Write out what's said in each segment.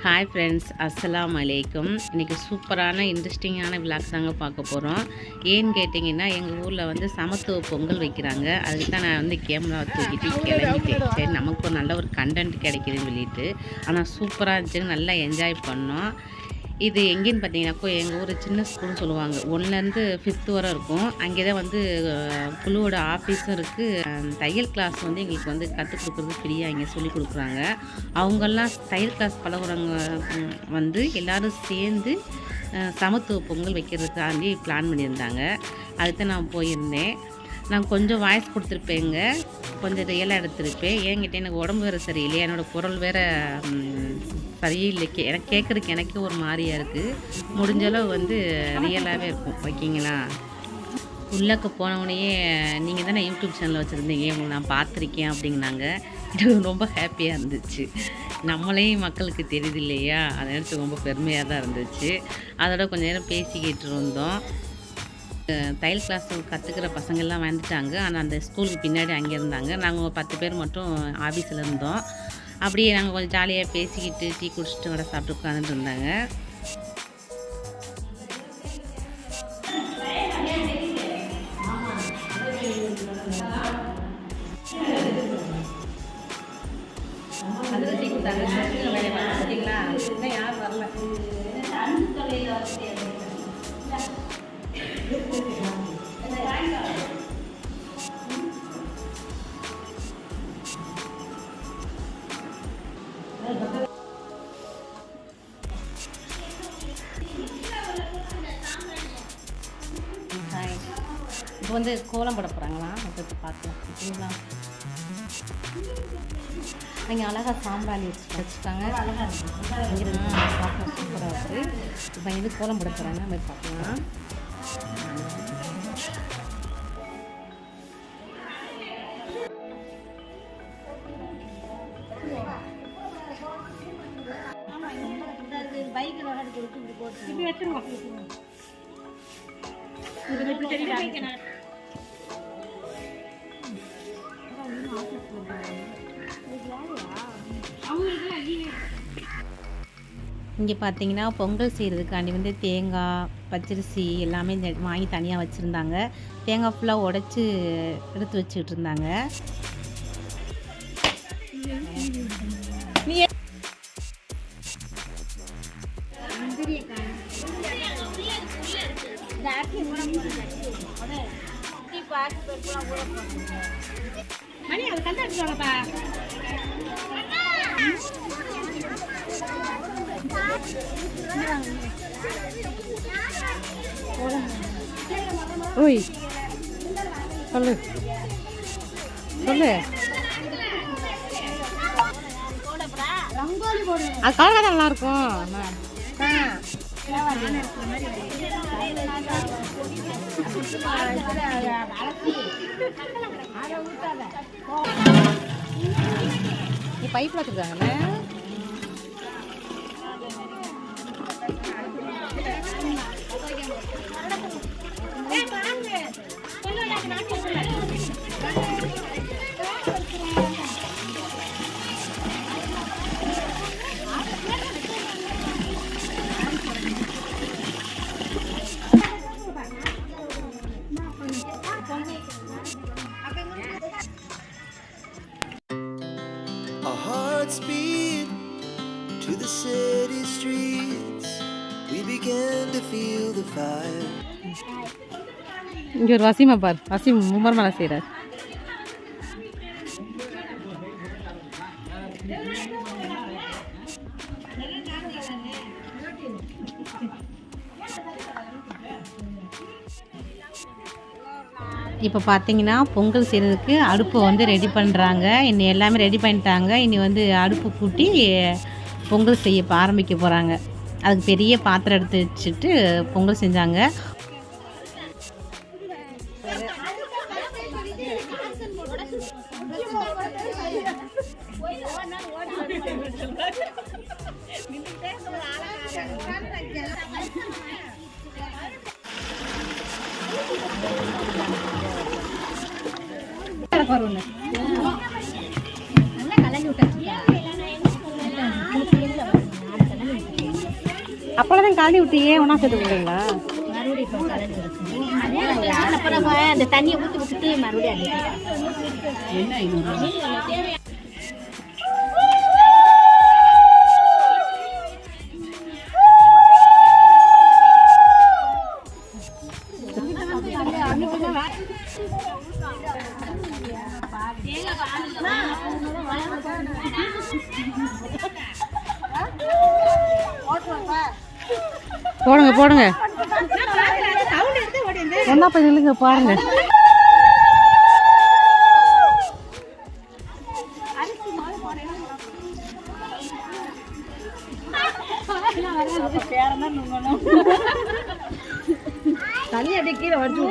Hi friends, அஸ்ஸலாமு அலைக்கும். இன்றைக்கி சூப்பரான இன்ட்ரெஸ்டிங்கான விளாக் தாங்க பார்க்க போகிறோம். ஏன்னு கேட்டிங்கன்னா, எங்கள் ஊரில் வந்து சமத்துவ பொங்கல் வைக்கிறாங்க. அதுக்கு தான் நான் வந்து கேமரா தூக்கிட்டு கிளம்பிட்டேன். சரி, நமக்கு ஒரு நல்ல ஒரு கண்டென்ட் கிடைக்குதுன்னு சொல்லிட்டு. ஆனால் சூப்பராக இருந்துச்சுன்னு நல்லா என்ஜாய் பண்ணோம். இது எங்கேன்னு பார்த்தீங்கன்னாக்கோ, எங்கள் ஊர் சின்ன ஸ்கூல்னு சொல்லுவாங்க. 1லேருந்து 5th வரை இருக்கும். அங்கே தான் வந்து குழுவோட ஆஃபீஸும் இருக்குது. தையல் கிளாஸ் வந்து எங்களுக்கு வந்து கற்றுக் கொடுக்குறது ஃப்ரீயாக இங்கே சொல்லிக் கொடுக்குறாங்க. அவங்கெல்லாம் தையல் கிளாஸ் பழகுறவங்க வந்து எல்லோரும் சேர்ந்து சமத்துவ பொங்கல் வைக்கிறதுக்காண்டி பிளான் பண்ணியிருந்தாங்க. அதுக்கு நான் போயிருந்தேன். நான் கொஞ்சம் வாய்ஸ் கொடுத்துருப்பேங்க, கொஞ்சம் ரியலாக எடுத்திருப்பேன். ஏங்கிட்ட எனக்கு உடம்பு வேறு சரியில்லை, என்னோடய குரல் வேறு சரியில்லை. எனக்கு கேட்குறதுக்கு எனக்கே ஒரு மாதிரியாக இருக்குது. முடிஞ்சளவு வந்து ரியலாகவே இருக்கும், ஓகேங்களா? உள்ளக்க போனவனையே நீங்கள் தானே யூடியூப் சேனல் வச்சுருந்தீங்க, உங்களை நான் பார்த்துருக்கேன் அப்படின்னாங்க. எனக்கு ரொம்ப ஹாப்பியாக இருந்துச்சு. நம்மளே மக்களுக்கு தெரியுது இல்லையா, அதை நினச்சி ரொம்ப பெருமையாக தான் இருந்துச்சு. அதோட கொஞ்சம் நேரம் பேசிக்கிட்டு இருந்தோம். தையல் கிளாஸ் கற்றுக்கிற பசங்கள்லாம் வந்துட்டாங்க. ஆனால் அந்த ஸ்கூலுக்கு பின்னாடி அங்கே இருந்தாங்க. நாங்கள் 10 பேர் மட்டும் ஆஃபீஸில் இருந்தோம். அப்படியே நாங்கள் கொஞ்சம் ஜாலியாக பேசிக்கிட்டு டீ குடிச்சிட்டு வர சாப்பிட்டு உட்காந்துட்டு இருந்தாங்க. யார் வரல. இப்போ வந்து கோலம் போட போகிறாங்களா, அதை பார்க்கலாம். ஓகேங்களா? அங்கே அழகாக சாம்பாலி வச்சுட்டாங்க. இங்கே பார்க்க சூப்பராக இருக்குது. இப்போ இது கோலம் போட போகிறாங்க, போய் பார்க்கலாம். இங்கே பார்த்தீங்கன்னா பொங்கல் செய்கிறதுக்காண்டி வந்து தேங்காய், பச்சரிசி எல்லாமே வாங்கி தனியாக வச்சுருந்தாங்க. தேங்காய் ஃபுல்லாக உடச்சி எடுத்து வச்சுக்கிட்டு இருந்தாங்க. மணி அது கண்டு எடுத்துவாங்கப்பா. ஓய் சொல்லு சொல்லு. அது கலர் நல்லா இருக்கும். நீ பைப்பில் வச்சுருக்காங்கண்ணே. Our hearts beat to the city streets. We began to feel the fire. இங்கே ஒரு வசீமா பார், வசீம் உமர் மலை செய்கிறார். இப்போ பார்த்தீங்கன்னா பொங்கல் செய்கிறதுக்கு அடுப்பை வந்து ரெடி பண்ணுறாங்க. இன்னும் எல்லாமே ரெடி பண்ணிட்டாங்க. இனி வந்து அடுப்பு கூட்டி பொங்கல் செய்ய ஆரம்பிக்க போகிறாங்க. அதுக்கு பெரிய பாத்திரம் எடுத்து வச்சுட்டு பொங்கல் செஞ்சாங்க. நல்லா கலந்து விட்டு அப்போதான் கலந்து விட்டியே ஒன்றா சேர்த்து விடுறீங்களா? அப்புறம் அந்த தண்ணியை ஊற்றி விட்டுட்டு மறுபடியும் போடுங்க போடுங்க ஒன்றா போய் நில்லுங்க பாருங்க. தண்ணி அப்படியே கீழே வடிச்சு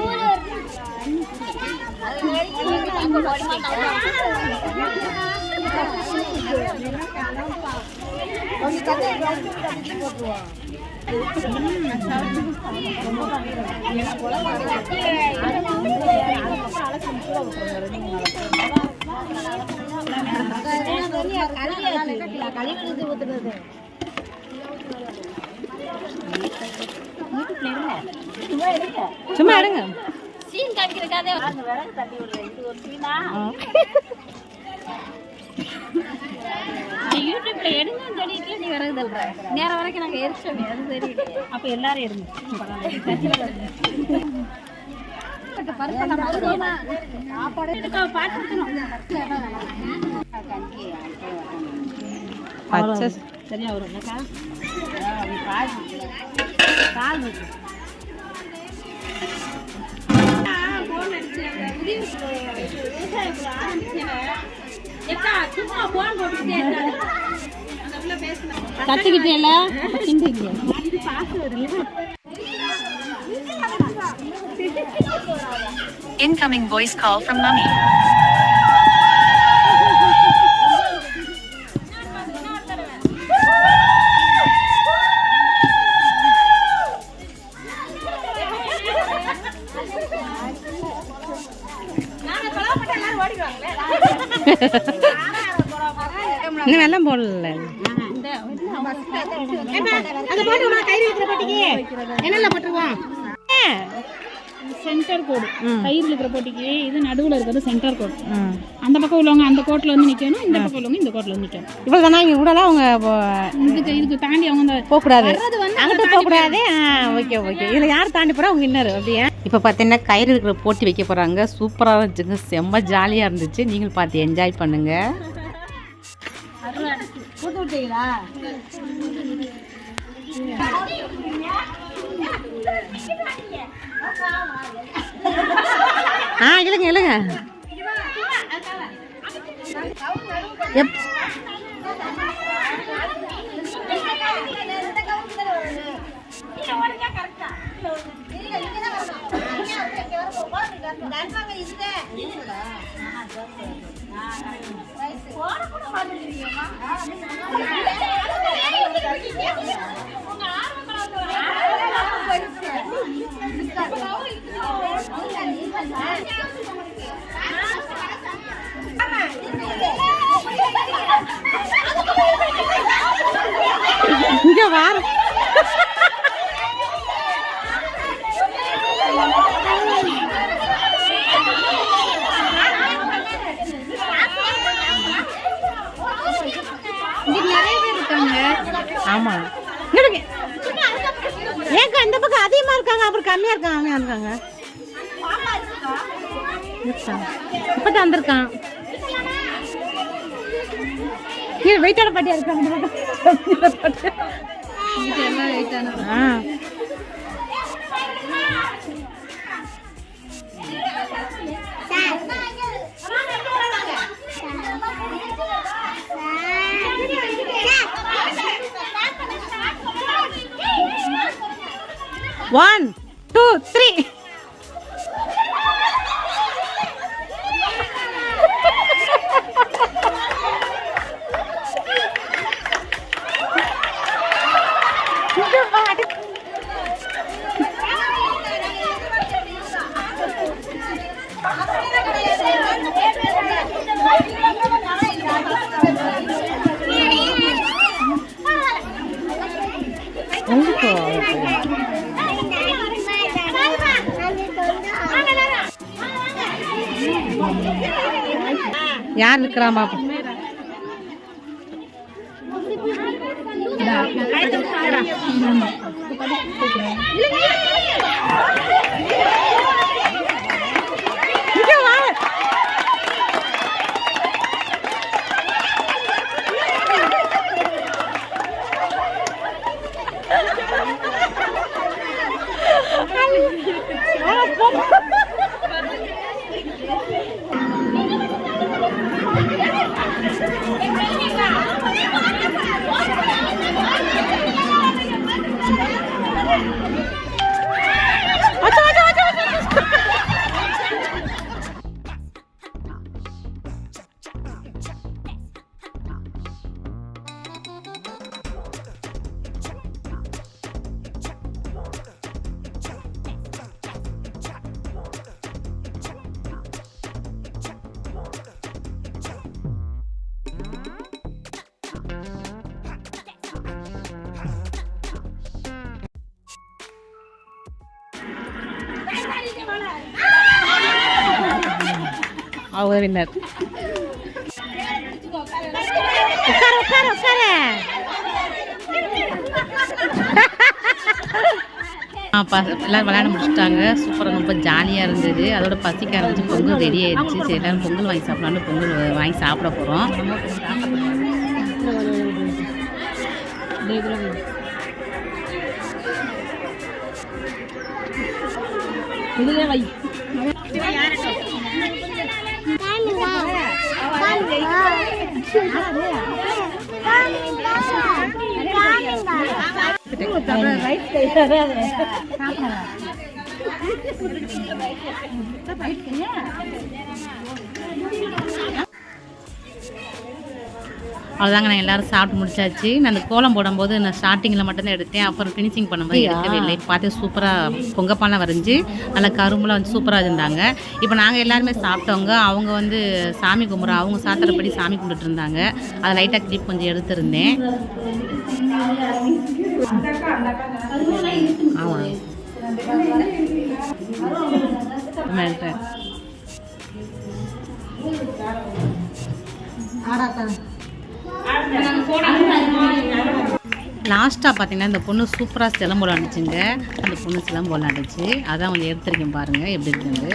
சும்மா எடுங்க. சீன் காமிக்கிறக்காதே விறகு தண்ணி விடுறேன். இது ஒரு சீனா யூடியூப்ல எடுங்கன்னு சொல்லிட்டு நீ விறகு தள்ளுற நேரம் வரைக்கும் நாங்கள் எரிச்சோமே. அது சரி. அப்போ எல்லாரும் எடுங்க. பச்சை சரியா வரும்க்கா. கால் கத்துக்கிட்டேல Incoming voice call from mummy. இன்னும் வெள்ளம் போடல. என்னென்ன போட்டுருவோம்? சென்டர் கோடு கயிறு இருக்கிற போட்டிக்கு இது நடுவில் இருக்கிறது சென்டர் கோடு. அந்த பக்கம் உள்ளவங்க அந்த கோட்டில் வந்து நிற்கணும், இந்த பக்கம் உள்ளவங்க இந்த கோட்டில் வந்து நிற்கணும். இவ்வளோ தானே இங்கே விடலாம். அவங்க இதுக்கு தாண்டி அவங்க போகக்கூடாது, அங்கிட்ட போகக்கூடாது. Okay okay. இதில் யார் தாண்டி போகிறா? அவங்க இன்னொரு அப்படியே. இப்போ பார்த்தீங்கன்னா கயிறு இருக்கிற போட்டி வைக்க போகிறாங்க. சூப்பராக இருந்துச்சுங்க, செம்ம ஜாலியாக இருந்துச்சு. நீங்கள் பார்த்து என்ஜாய் பண்ணுங்க. இல்லைங்க இல்லைங்க. இங்க வார நிறைய பேர் இருக்காங்க. ஆமா. ஏங்க இந்த பக்கம் அதிகமா இருக்காங்க, அப்புறம் கம்மியா இருக்காங்க, கம்மியா இருக்காங்க. இப்பதான் வந்திருக்கான். வெயிட்டான பாட்டியா இருக்காங்க. One, two, three. யார் இருக்கிறா பாப்பா? அவர் வின்னர். உட்கார உட்கார உட்கார. எல்லோரும் விளையாட முடிச்சுட்டாங்க. சூப்பராக ரொம்ப ஜாலியாக இருந்தது. அதோட பசிக்க ஆரம்பிச்சு பொங்கல் ரெடி ஆயிடுச்சு. சரி எல்லோரும் பொங்கல் வாங்கி சாப்பிட்லான்னு பொங்கல் வாங்கி சாப்பிட போகிறோம். அவ்வளோதாங்க, நான் எல்லோரும் சாப்பிட்டு முடிச்சாச்சு. நான் அந்த கோலம் போடும்போது நான் ஸ்டார்டிங்கில் மட்டும்தான் எடுத்தேன். அப்புறம் ஃபினிஷிங் பண்ணும்போது எடுக்கவே இல்லை. பார்த்து சூப்பராக பொங்கப்பாலாம் வரைஞ்சி நல்லா கரும்புலாம் வந்து சூப்பராக இருந்தாங்க. இப்போ நாங்கள் எல்லாருமே சாப்பிட்டவங்க. அவங்க வந்து சாமி கும்பிட்றோம், அவங்க சாத்திரப்படி சாமி கும்பிட்டு இருந்தாங்க. அதை லைட்டாக கிளிப் கொஞ்சம் எடுத்துருந்தேன். ஆமாம் லாஸ்ட்டாக பார்த்தீங்கன்னா இந்த பொண்ணு சூப்பராக சிலம்பு விளாண்டுச்சுங்க. அந்த பொண்ணு சிலம்பு விளாண்டுச்சு. அதான் வந்து எடுத்துருக்கேன் பாருங்கள் எப்படி இருக்குது.